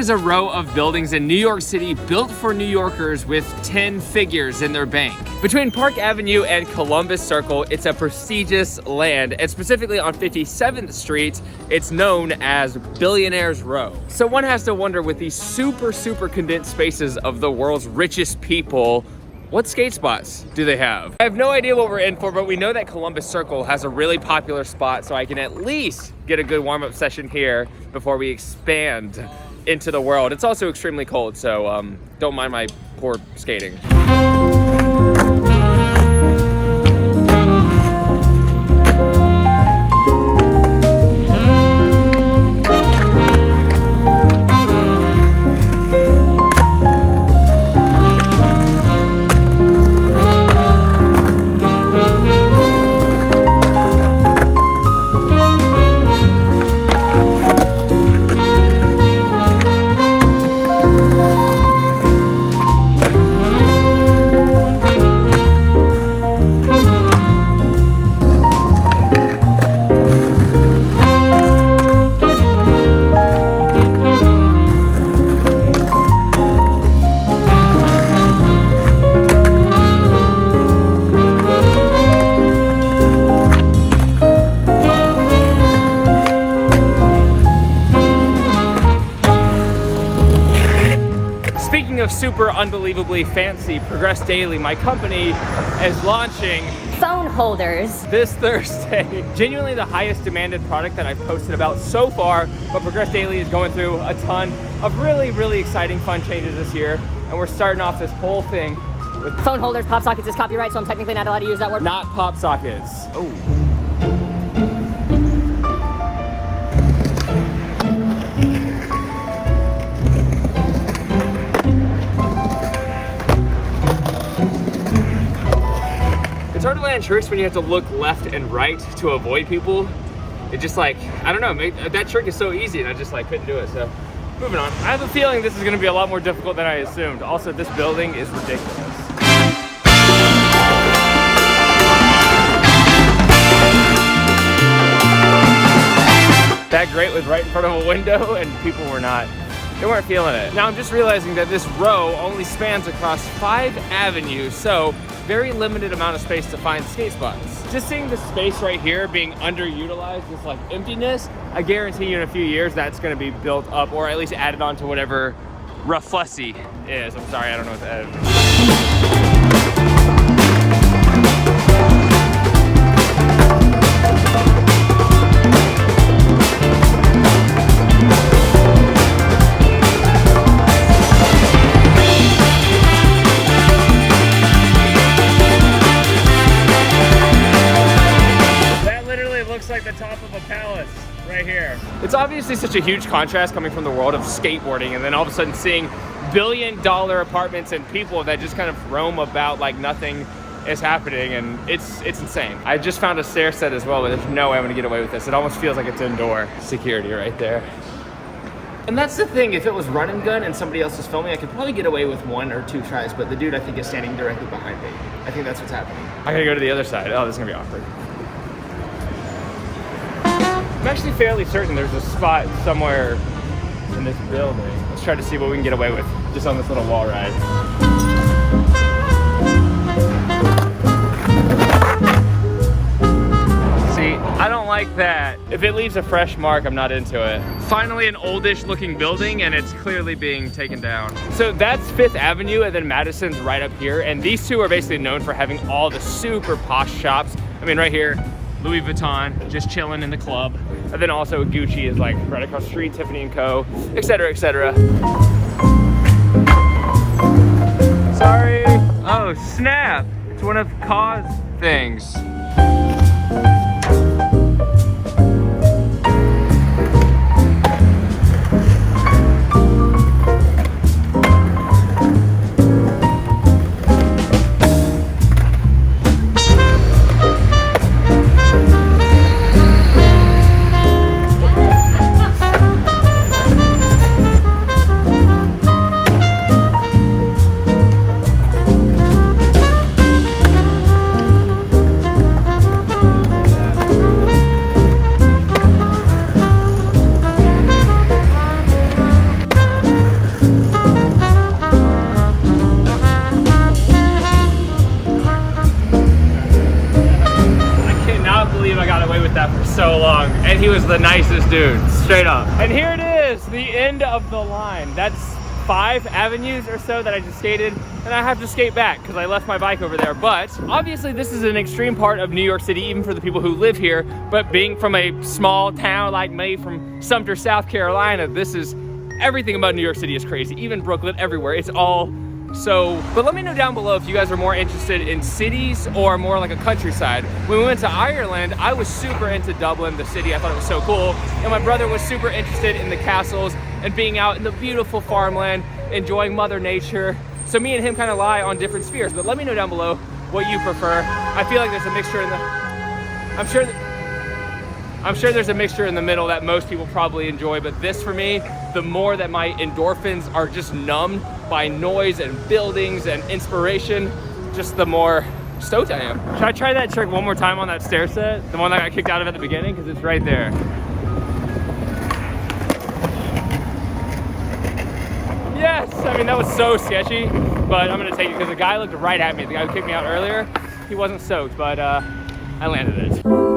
is a row of buildings in New York City built for New Yorkers with 10 figures in their bank. Between Park Avenue and Columbus Circle, it's a prestigious land, and specifically on 57th Street, it's known as Billionaire's Row. So one has to wonder, with these super condensed spaces of the world's richest people, what skate spots do they have? I have no idea what we're in for, but we know that Columbus Circle has a really popular spot, so I can at least get a good warm-up session here before we expand into the world. It's also extremely cold, so don't mind my poor skating. Super unbelievably fancy, Progress Daily, my company, is launching phone holders this Thursday. Genuinely the highest demanded product that I've posted about so far, but Progress Daily is going through a ton of really exciting fun changes this year, and we're starting off this whole thing with phone holders. Pop sockets is copyright, so I'm technically not allowed to use that word. Not pop sockets. Oh. It's hard to land tricks when you have to look left and right to avoid people. It just like, I don't know, that trick is so easy and I just like couldn't do it, so moving on. I have a feeling this is gonna be a lot more difficult than I assumed. Also, this building is ridiculous. That grate was right in front of a window and people were not. They weren't feeling it. Now I'm just realizing that this row only spans across 5 avenues, so very limited amount of space to find skate spots. Just seeing the space right here being underutilized, this like emptiness, I guarantee you in a few years that's gonna be built up or at least added on to whatever Rufflussy is. I'm sorry, I don't know what that is. Like the top of a palace right here. It's obviously such a huge contrast coming from the world of skateboarding and then all of a sudden seeing billion-dollar apartments and people that just kind of roam about like nothing is happening, and it's insane. I just found a stair set as well, but there's no way I'm gonna get away with this. It almost feels like it's indoor security right there. And that's the thing, if it was run and gun and somebody else is filming, I could probably get away with 1 or 2 tries, but the dude I think is standing directly behind me. I think that's what's happening. I gotta go to the other side. Oh, this is gonna be awkward. I'm actually fairly certain there's a spot somewhere in this building. Let's try to see what we can get away with just on this little wall ride. See, I don't like that. If it leaves a fresh mark, I'm not into it. Finally, an oldish looking building, and it's clearly being taken down. So that's 5th Avenue, and then Madison's right up here, and these two are basically known for having all the super posh shops. I mean, right here, Louis Vuitton, just chilling in the club. And then also Gucci is like right across the street, Tiffany & Co., etc., etc. Sorry. Oh, snap. It's one of Ka's things. that for so long, and he was the nicest dude, straight up. And here it is, the end of the line. That's 5 avenues or so that I just skated, and I have to skate back because I left my bike over there. But obviously this is an extreme part of New York City, even for the people who live here. But being from a small town like me from Sumter, South Carolina, this is, everything about New York City is crazy. Even Brooklyn, everywhere, it's all so. But let me know down below if you guys are more interested in cities or more like a countryside. When we went to Ireland, I was super into Dublin, the city. I thought it was so cool. And my brother was super interested in the castles and being out in the beautiful farmland, enjoying Mother Nature. So me and him kind of lie on different spheres, but let me know down below what you prefer. I feel like there's a mixture in the, I'm sure there's a mixture in the middle that most people probably enjoy, but this for me, the more that my endorphins are just numbed by noise and buildings and inspiration, just the more stoked I am. Should I try that trick one more time on that stair set? The one that I got kicked out of at the beginning, because it's right there. Yes, I mean, that was so sketchy, but I'm gonna take it because the guy looked right at me. The guy who kicked me out earlier, he wasn't soaked, but I landed it.